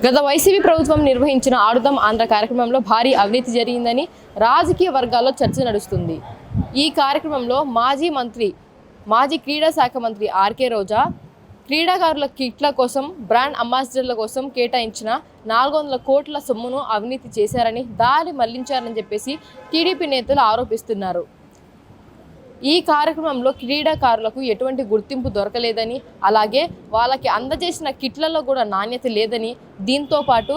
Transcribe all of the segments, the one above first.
గత వైసీపీ ప్రభుత్వం నిర్వహించిన ఆడుదాం ఆంధ్ర కార్యక్రమంలో భారీ అవినీతి జరిగిందని రాజకీయ వర్గాల్లో చర్చ నడుస్తుంది. ఈ కార్యక్రమంలో మాజీ క్రీడా శాఖ మంత్రి ఆర్కే రోజా క్రీడాకారుల కిట్ల కోసం, బ్రాండ్ అంబాసిడర్ల కోసం కేటాయించిన 400 కోట్ల సొమ్మును అవినీతి చేశారని, దారి మళ్లించారని చెప్పేసి టీడీపీ నేతలు ఆరోపిస్తున్నారు. ఈ కార్యక్రమంలో క్రీడాకారులకు ఎటువంటి గుర్తింపు దొరకలేదని, అలాగే వాళ్ళకి అందజేసిన కిట్లలో కూడా నాణ్యత లేదని, దీంతో పాటు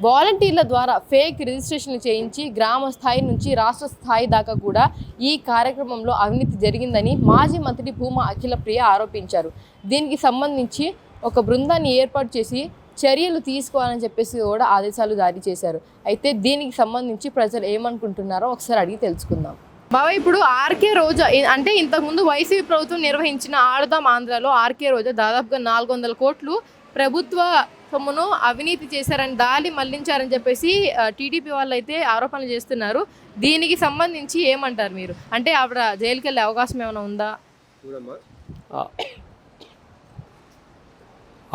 వాలంటీర్ల ద్వారా ఫేక్ రిజిస్ట్రేషన్లు చేయించి గ్రామ స్థాయి నుంచి రాష్ట్ర స్థాయి దాకా కూడా ఈ కార్యక్రమంలో అవినీతి జరిగిందని మాజీ మంత్రి భూమా అఖిలప్రియ ఆరోపించారు. దీనికి సంబంధించి ఒక బృందాన్ని ఏర్పాటు చేసి చర్యలు తీసుకోవాలని చెప్పేసి కూడా ఆదేశాలు జారీ చేశారు. అయితే దీనికి సంబంధించి ప్రజలు ఏమనుకుంటున్నారో ఒకసారి అడిగి తెలుసుకుందాం. బాబా, ఇప్పుడు ఆర్కే రోజా అంటే ఇంతకుముందు వైసీపీ ప్రభుత్వం నిర్వహించిన ఆడుదాం ఆంధ్రలో ఆర్కే రోజా దాదాపుగా 400 కోట్లు ప్రభుత్వ సొమ్మును అవినీతి చేశారని, దారి మళ్లించారని చెప్పేసి టీడీపీ వాళ్ళు అయితే ఆరోపణలు చేస్తున్నారు. దీనికి సంబంధించి ఏమంటారు మీరు? అంటే ఆవిడ జైలుకి వెళ్ళే అవకాశం ఏమైనా ఉందా?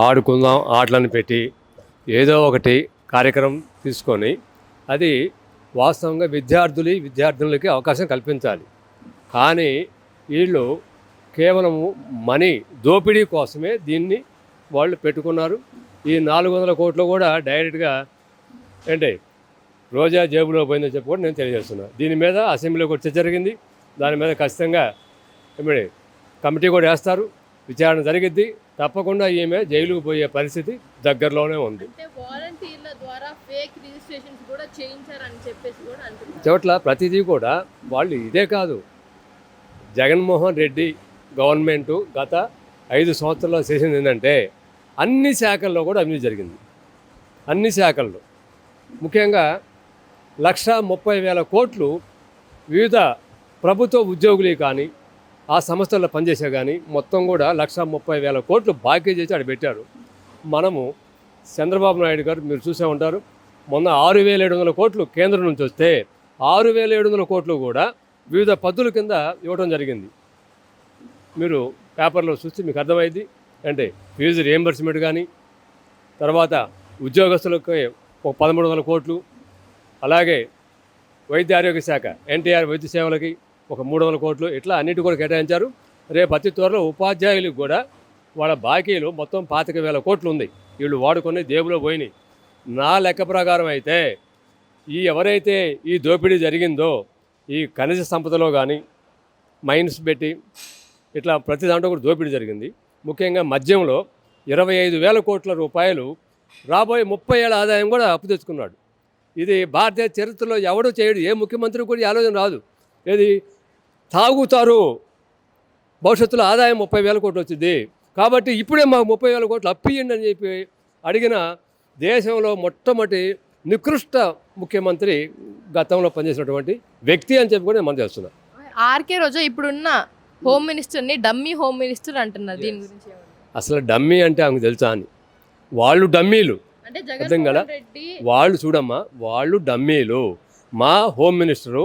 ఆడుకుందాం ఆటలను పెట్టి ఏదో ఒకటి కార్యక్రమం తీసుకొని అది వాస్తవంగా విద్యార్థులకి అవకాశం కల్పించాలి. కానీ వీళ్ళు కేవలము మనీ దోపిడీ కోసమే దీన్ని వాళ్ళు పెట్టుకున్నారు. ఈ 400 కోట్లు కూడా డైరెక్ట్గా అంటే రోజా జేబులో పోయిందని చెప్పి కూడా నేను తెలియజేస్తున్నాను. దీని మీద అసెంబ్లీలో చర్చ జరిగింది. దాని మీద ఖచ్చితంగా కమిటీ కూడా వేస్తారు, విచారణ జరిగిద్ది. తప్పకుండా ఈమె జైలుకు పోయే పరిస్థితి దగ్గరలోనే ఉంది. చోట్ల ప్రతిదీ కూడా వాళ్ళు ఇదే కాదు, జగన్మోహన్ రెడ్డి గవర్నమెంటు గత 5 సంవత్సరాల్లో చేసింది ఏంటంటే అన్ని శాఖల్లో కూడా అవినీతి జరిగింది. అన్ని శాఖల్లో ముఖ్యంగా 1,30,000 కోట్లు వివిధ ప్రభుత్వ ఉద్యోగులు కానీ ఆ సంస్థల్లో పనిచేసే కానీ మొత్తం కూడా 1,30,000 కోట్లు బాకీ చేసి ఆడ పెట్టారు. మనము చంద్రబాబు నాయుడు గారు మీరు చూసే ఉంటారు, మొన్న 6,700 కోట్లు కేంద్రం నుంచి వస్తే 6,700 కోట్లు కూడా వివిధ పద్ధతుల కింద ఇవ్వడం జరిగింది. మీరు పేపర్లో చూస్తే మీకు అర్థమైంది. అంటే ఫీజు రియంబర్స్మెంట్ కానీ, తర్వాత ఉద్యోగస్తులకు ఒక 1,300 కోట్లు, అలాగే వైద్య ఆరోగ్య శాఖ ఎన్టీఆర్ వైద్య సేవలకి ఒక 300 కోట్లు, ఇట్లా అన్నిటి కూడా కేటాయించారు. రేపు అతి త్వరలో ఉపాధ్యాయులకు కూడా వాళ్ళ బాకీలు మొత్తం 25,000 కోట్లు ఉంది. వీళ్ళు వాడుకొని జేబులో పోయినాయి. నా లెక్క ప్రకారం అయితే ఎవరైతే ఈ దోపిడీ జరిగిందో ఈ ఖనిజ సంపదలో కానీ మైన్స్ పెట్టి ఇట్లా ప్రతి దాంట్లో కూడా దోపిడీ జరిగింది. ముఖ్యంగా మద్యంలో 25,000 కోట్ల రూపాయలు రాబోయే 30 ఏళ్ళ ఆదాయం కూడా అప్పు తెచ్చుకున్నాడు. ఇది భారతీయ చరిత్రలో ఎవడూ చేయడు, ఏ ముఖ్యమంత్రి కూడా ఆలోచన రాదు. ఏది తాగుతారు, భవిష్యత్తులో ఆదాయం 30,000 కోట్లు వచ్చింది కాబట్టి ఇప్పుడే మాకు 30,000 కోట్లు అప్పు ఇవ్వండి అని చెప్పి అడిగిన దేశంలో మొట్టమొదటి నికృష్ట ముఖ్యమంత్రి గతంలో పనిచేసినటువంటి వ్యక్తి అని చెప్పి కూడా నేను మనం చేస్తున్నాను. ఆర్కే రోజా ఇప్పుడున్న హోమ్ మినిస్టర్ని డమ్మీ హోమ్ మినిస్టర్ అంటున్నారు. దీని గురించి అసలు డమ్మీ అంటే ఆమెకు తెలుసా అని? వాళ్ళు డమ్మీలు, అర్థం కదా? వాళ్ళు చూడమ్మా, వాళ్ళు డమ్మీలు. మా హోమ్ మినిస్టరు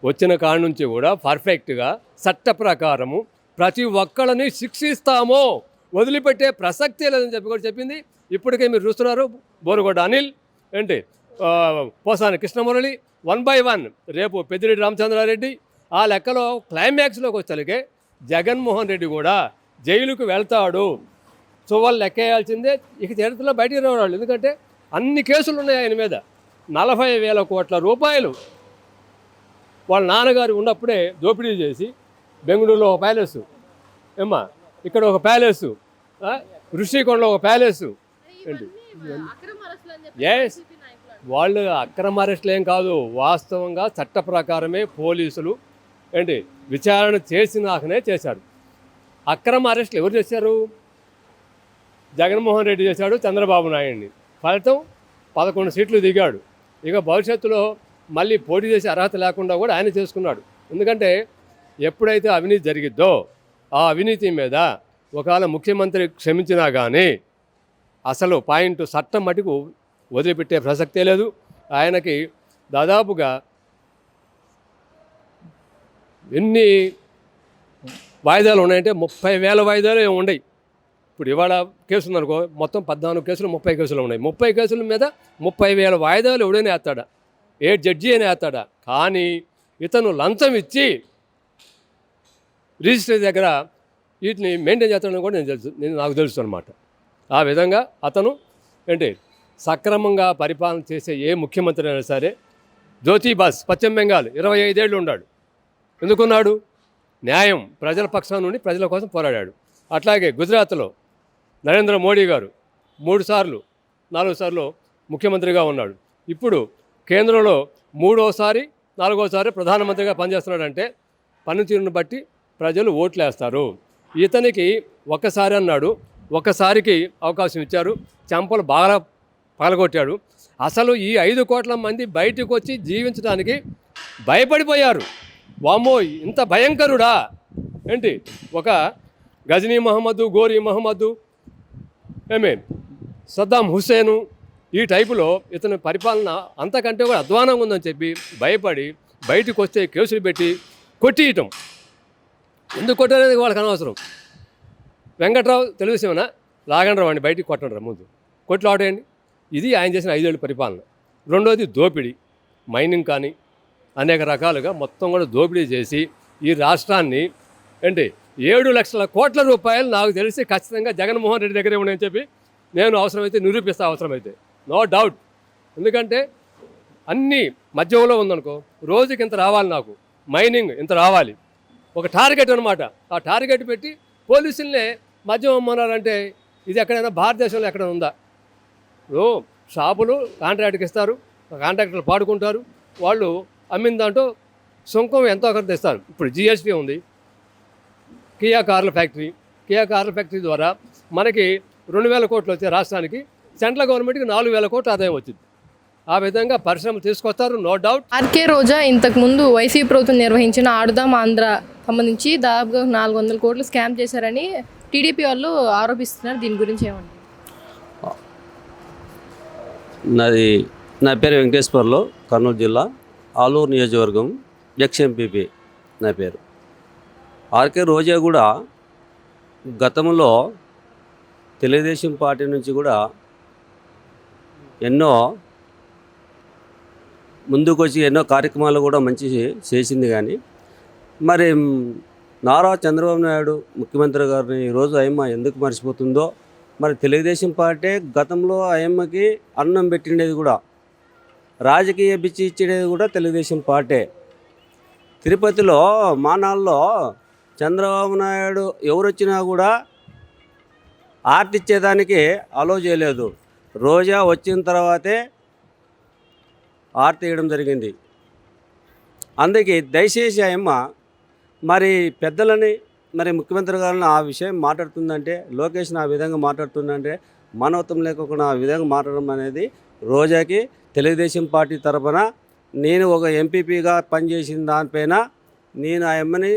వచ్చిన కాడ నుంచి కూడా పర్ఫెక్ట్గా చట్ట ప్రకారము ప్రతి ఒక్కళ్ళని శిక్షిస్తామో, వదిలిపెట్టే ప్రసక్తే లేదని చెప్పి కూడా చెప్పింది. ఇప్పటికే మీరు చూస్తున్నారు, బోరుగొడ్డ అనిల్ ఏంటి, పోసాని కృష్ణమురళి 1 by 1, రేపు పెద్దిరెడ్డి రామచంద్రారెడ్డి. ఆ లెక్కలో క్లైమాక్స్లోకి వచ్చేసరికి జగన్మోహన్ రెడ్డి కూడా జైలుకు వెళ్తాడు. సో వాళ్ళు లెక్కేయాల్సిందే. ఇక చరిత్రలో బయటికి రావాలి. ఎందుకంటే అన్ని కేసులు ఉన్నాయి ఆయన మీద. 40,000 కోట్ల రూపాయలు వాళ్ళ నాన్నగారు ఉన్నప్పుడే దోపిడీ చేసి బెంగళూరులో ఒక ప్యాలెస్, ఏమ్మా ఇక్కడ ఒక ప్యాలెస్, ఋషికొండలో ఒక ప్యాలెస్ ఏంటి. ఎస్, వాళ్ళు అక్రమ అరెస్టులు ఏం కాదు, వాస్తవంగా చట్ట ప్రకారమే పోలీసులు ఏంటి విచారణ చేసినాకనే చేశారు. అక్రమ అరెస్టులు ఎవరు చేశారు? జగన్మోహన్ రెడ్డి చేశాడు, చంద్రబాబు నాయుడిని. ఫలితం 11 సీట్లు దిగాడు. ఇక భవిష్యత్తులో మళ్ళీ పోటీ చేసే అర్హత లేకుండా కూడా ఆయన చేసుకున్నాడు. ఎందుకంటే ఎప్పుడైతే అవినీతి జరిగిద్దో ఆ అవినీతి మీద ఒకవేళ ముఖ్యమంత్రి క్షమించినా కానీ అసలు పాయింట్ చట్టం మటుకు వదిలిపెట్టే ప్రసక్తే లేదు. ఆయనకి దాదాపుగా ఎన్ని వాయిదాలు ఉన్నాయంటే 30,000 వాయిదాలు ఏమి ఉండయి. ఇప్పుడు ఇవాళ కేసు ఉందనుకో, మొత్తం 14 కేసులు 30 కేసులు ఉన్నాయి. 30 కేసుల మీద 30,000 వాయిదాలు ఎవడైనా వేస్తాడా? ఏ జడ్జి అయినా వేస్తాడా? కానీ ఇతను లంచం ఇచ్చి రిజిస్ట్రీ దగ్గర వీటిని మెయింటైన్ చేస్తాడని కూడా నాకు తెలుసు అనమాట. ఆ విధంగా అతను ఏంటి సక్రమంగా పరిపాలన చేసే ఏ ముఖ్యమంత్రి అయినా సరే, జ్యోతి బాస్ పశ్చిమ బెంగాల్ 25 ఏళ్ళు ఉన్నాడు. ఎందుకున్నాడు? న్యాయం, ప్రజల పక్షాన నుండి ప్రజల కోసం పోరాడాడు. అట్లాగే గుజరాత్లో నరేంద్ర మోడీ గారు 3 సార్లు 4 సార్లు ముఖ్యమంత్రిగా ఉన్నాడు. ఇప్పుడు కేంద్రంలో 3వసారి 4వసారి ప్రధానమంత్రిగా పనిచేస్తున్నాడంటే పనితీరును బట్టి ప్రజలు ఓట్లు వేస్తారు. ఇతనికి ఒక్కసారి అన్నాడు, ఒక్కసారికి అవకాశం ఇచ్చారు, చెంపలు బాగా పగలగొట్టాడు. అసలు ఈ 5 కోట్ల మంది బయటకు వచ్చి జీవించడానికి భయపడిపోయారు. వామ్మో ఇంత భయంకరుడా ఏంటి? ఒక గజనీ మహమ్మద్, గోరీ మహమ్మద్, సద్దాం హుస్సేను ఈ టైపులో ఇతని పరిపాలన అంతకంటే కూడా అధ్వానంగా ఉందని చెప్పి భయపడి బయటకు వస్తే కేసులు పెట్టి కొట్టియటం. ఎందుకు కొట్టనేది వాళ్ళకి అనవసరం. వెంకట్రావు తెలుగుదేశమేనా? లాగండ్రా వాడిని బయటికి కొట్టండి ముందు, కొట్లు ఆటేయండి. ఇది ఆయన చేసిన 5 ఏళ్ళ పరిపాలన. రెండోది దోపిడీ, మైనింగ్ కానీ అనేక రకాలుగా మొత్తం కూడా దోపిడీ చేసి ఈ రాష్ట్రాన్ని ఏంటి 7 లక్షల కోట్ల రూపాయలు నాకు తెలిసి ఖచ్చితంగా జగన్మోహన్ రెడ్డి దగ్గరే ఉన్నాయని చెప్పి నేను అవసరమైతే నిరూపిస్తా, అవసరమైతే నో డౌట్. ఎందుకంటే అన్నీ మద్యంలో ఉందనుకో, రోజుకి ఇంత రావాలి, నాకు మైనింగ్ ఇంత రావాలి, ఒక టార్గెట్ అనమాట. ఆ టార్గెట్ పెట్టి పోలీసులనే మద్యం అమ్మన్నారంటే ఇది ఎక్కడైనా భారతదేశంలో ఎక్కడైనా ఉందా? షాపులు కాంట్రాక్ట్కి ఇస్తారు, కాంట్రాక్టర్లు పాడుకుంటారు, వాళ్ళు అమ్మిన దాంట్లో సుంకం ఎంతో కొంత ఇస్తారు. ఇప్పుడు జిఎస్టీ ఉంది, కియా కార్ల ఫ్యాక్టరీ ద్వారా మనకి 2,000 కోట్లు వచ్చే రాష్ట్రానికి సెంట్రల్ గవర్నమెంట్కి 4,000 కోట్లు ఆదాయం వచ్చింది. ఆ విధంగా పరిశ్రమలు తీసుకొస్తారు, నో డౌట్. ఆర్కే రోజా ఇంతకుముందు వైసీపీ ప్రభుత్వం నిర్వహించిన ఆడుదాం ఆంధ్ర సంబంధించి దాదాపుగా 400 కోట్లు స్కామ్ చేశారని టీడీపీ వాళ్ళు ఆరోపిస్తున్నారు. దీని గురించి ఏమంటారు? నా పేరు వెంకటేశ్వర్లు, కర్నూలు జిల్లా ఆలూరు నియోజకవర్గం, ఎక్స్-ఎంపీపీ నా పేరు. ఆర్కే రోజా కూడా గతంలో తెలుగుదేశం పార్టీ నుంచి కూడా ఎన్నో ముందుకొచ్చి ఎన్నో కార్యక్రమాలు కూడా మంచి చేసింది. కానీ మరి నారా చంద్రబాబు నాయుడు ముఖ్యమంత్రి గారిని ఈరోజు ఆయమ్మ ఎందుకు మర్చిపోతుందో, మరి తెలుగుదేశం పార్టీ గతంలో ఆయమ్మకి అన్నం పెట్టిండేది కూడా, రాజకీయ బిచ్చి ఇచ్చేది కూడా తెలుగుదేశం పార్టీ. తిరుపతిలో మానాల్లో చంద్రబాబు నాయుడు ఎవరు వచ్చినా కూడా ఆర్తి ఇచ్చేదానికి అలో చేయలేదు. రోజా వచ్చిన తర్వాతే ఆర్తి ఇవ్వడం జరిగింది. అందుకే దయచేసి ఆయమ్మ మరి పెద్దలని, మరి ముఖ్యమంత్రి గారిని ఆ విషయం మాట్లాడుతుందంటే, లోకేష్ని ఆ విధంగా మాట్లాడుతుందంటే, మానవత్వం లేకుండా ఆ విధంగా మాట్లాడడం అనేది రోజాకి తెలుగుదేశం పార్టీ తరఫున నేను ఒక ఎంపీపీగా పనిచేసిన దానిపైన నేను ఆ అమ్మని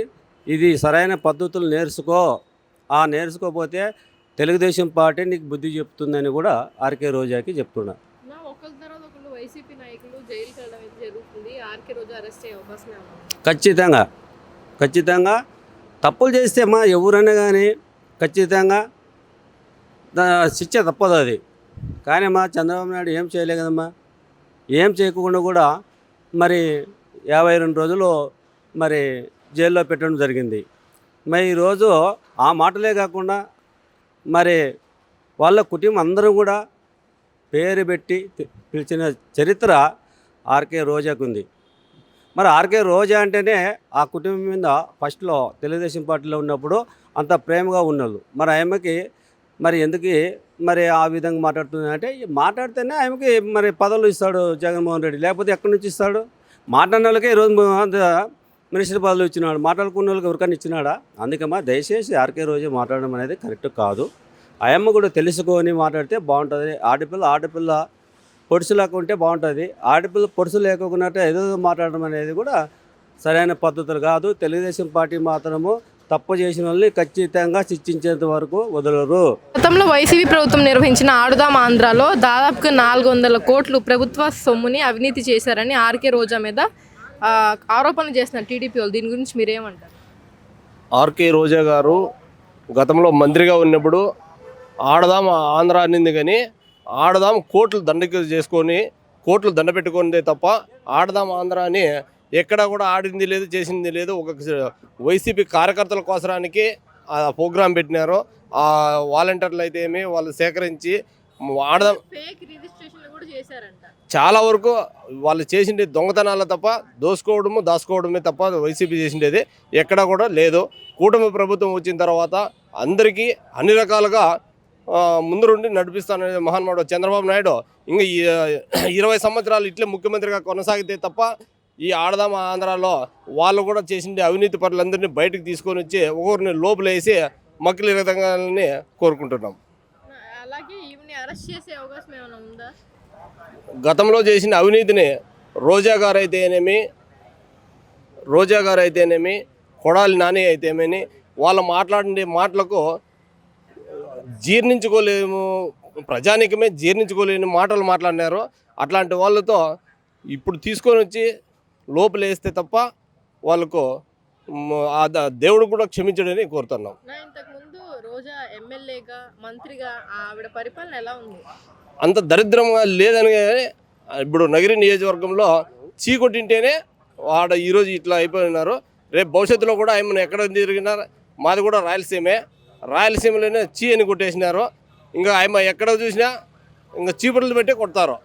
ఇది సరైన పద్ధతులు నేర్చుకో, ఆ నేర్చుకోకపోతే తెలుగుదేశం పార్టీ నీకు బుద్ధి చెప్తుందని కూడా ఆర్కే రోజాకి చెప్తున్నా. వైసీపీ నాయకులు జైలుకి వెళ్ళడం అయితే జరుగుతుంది. ఆర్కే రోజా అరెస్ట్ అయ్యే అవకాశం ఖచ్చితంగా తప్పులు చేస్తే మా ఎవరైనా కానీ ఖచ్చితంగా శిక్ష తప్పదు అది. కానీ మా చంద్రబాబు నాయుడు ఏం చేయలే కదమ్మా, ఏం చేయకుండా కూడా మరి 52 రోజులు మరి జైల్లో పెట్టడం జరిగింది. మరి ఈరోజు ఆ మాటలే కాకుండా మరి వాళ్ళ కుటుంబం అందరూ కూడా పేరు పెట్టి పిలిచిన చరిత్ర ఆర్కే రోజాకు ఉంది. మరి ఆర్కే రోజా అంటేనే ఆ కుటుంబం మీద ఫస్ట్లో తెలుగుదేశం పార్టీలో ఉన్నప్పుడు అంత ప్రేమగా ఉన్నోళ్ళు. మరి ఆమెకి మరి ఎందుకు మరి ఆ విధంగా మాట్లాడుతుంది అంటే, మాట్లాడితేనే ఆమెకి మరి పదవులు ఇస్తాడు జగన్మోహన్ రెడ్డి, లేకపోతే ఎక్కడి నుంచి ఇస్తాడు? మాట్లాడిన వాళ్ళకే ఈరోజు మినిస్టర్ పదవులు ఇచ్చినాడు, మాట్లాడుకున్న వాళ్ళకి ఎవరికైనా ఇచ్చినాడా? అందుకమ్మా దయచేసి ఆర్కే రోజా మాట్లాడడం అనేది కరెక్ట్ కాదు. ఆయమ్మ కూడా తెలుసుకొని మాట్లాడితే బాగుంటుంది. ఆడపిల్ల పొడుసు లేకుంటే బాగుంటుంది. ఆడపిల్ల పొడుసు లేకుండా ఏదో మాట్లాడడం అనేది కూడా సరైన పద్ధతులు కాదు. తెలుగుదేశం పార్టీ మాత్రము తప్పు చేసిన వాళ్ళని ఖచ్చితంగా శిక్షించేంత వరకు వదలరు. గతంలో వైసీపీ ప్రభుత్వం నిర్వహించిన ఆడుదాం ఆంధ్రాలో దాదాపుగా 400 కోట్లు ప్రభుత్వ సొమ్ముని అవినీతి చేశారని ఆర్కే రోజా మీద ఆరోపణలు చేస్తున్నారు టీడీపీ వాళ్ళు. దీని గురించి మీరేమంటారు? ఆర్కే రోజా గారు గతంలో మంత్రిగా ఉన్నప్పుడు ఆడదాం ఆంధ్ర అనింది కానీ ఆడదాం కోట్లు దండకి చేసుకొని కోట్లు దండ పెట్టుకుందే తప్ప ఆడదాం ఆంధ్ర అని ఎక్కడ కూడా ఆడింది లేదు, చేసింది లేదు. ఒక వైసీపీ కార్యకర్తల కోసరానికి ఆ ప్రోగ్రాం పెట్టినారు. ఆ వాలంటీర్లు అయితే ఏమి వాళ్ళు సేకరించి ఆడదాం ఫేక్ రిజిస్ట్రేషన్లు కూడా చేశారంట. చాలా వరకు వాళ్ళు చేసిండే దొంగతనాలు తప్ప దాచుకోవడమే తప్ప వైసీపీ చేసిండేది ఎక్కడా కూడా లేదు. కూటమి ప్రభుత్వం వచ్చిన తర్వాత అందరికీ అన్ని రకాలుగా ముందుండి నడిపిస్తాననే మహానుభావుడు చంద్రబాబు నాయుడు ఇంకా 20 సంవత్సరాలు ఇట్లే ముఖ్యమంత్రిగా కొనసాగితే తప్ప ఈ ఆడదాం ఆంధ్రాలో వాళ్ళు కూడా చేసిండే అవినీతి పరులందరినీ బయటకు తీసుకొని వచ్చి ఒకరిని లోపలేసి మక్కిలి విధంగానే కోరుకుంటున్నాం. అలాగే ఈవిని అరెస్ట్ చేసే అవకాశం ఏమైనా ఉందా? గతంలో చేసిన అవినీతిని రోజా గారు అయితేనేమి కొడాలి నాని అయితేనేమి వాళ్ళు మాట్లాడే మాటలకు ప్రజానికమే జీర్ణించుకోలేని మాటలు మాట్లాడినారు. అట్లాంటి వాళ్ళతో ఇప్పుడు తీసుకొని వచ్చి లోపలేస్తే తప్ప వాళ్ళకు దేవుడు కూడా క్షమించడని కోరుతున్నాం. ఇంతకుముందు రోజా ఎమ్మెల్యేగా మంత్రిగా ఆవిడ పరిపాలన ఎలా ఉంది? అంత దరిద్రంగా లేదని ఇప్పుడు నగిరి నియోజకవర్గంలో చీకొట్టింటేనే వాడు ఈరోజు ఇట్లా అయిపోయినారు. రేపు భవిష్యత్తులో కూడా ఆయన ఎక్కడ తిరిగినా మాది కూడా రాయలసీమలోనే చీ అని కొట్టేసినారు. ఇంకా ఆయన ఎక్కడ చూసినా ఇంకా చీపుర్లు పెట్టి కొడతారు.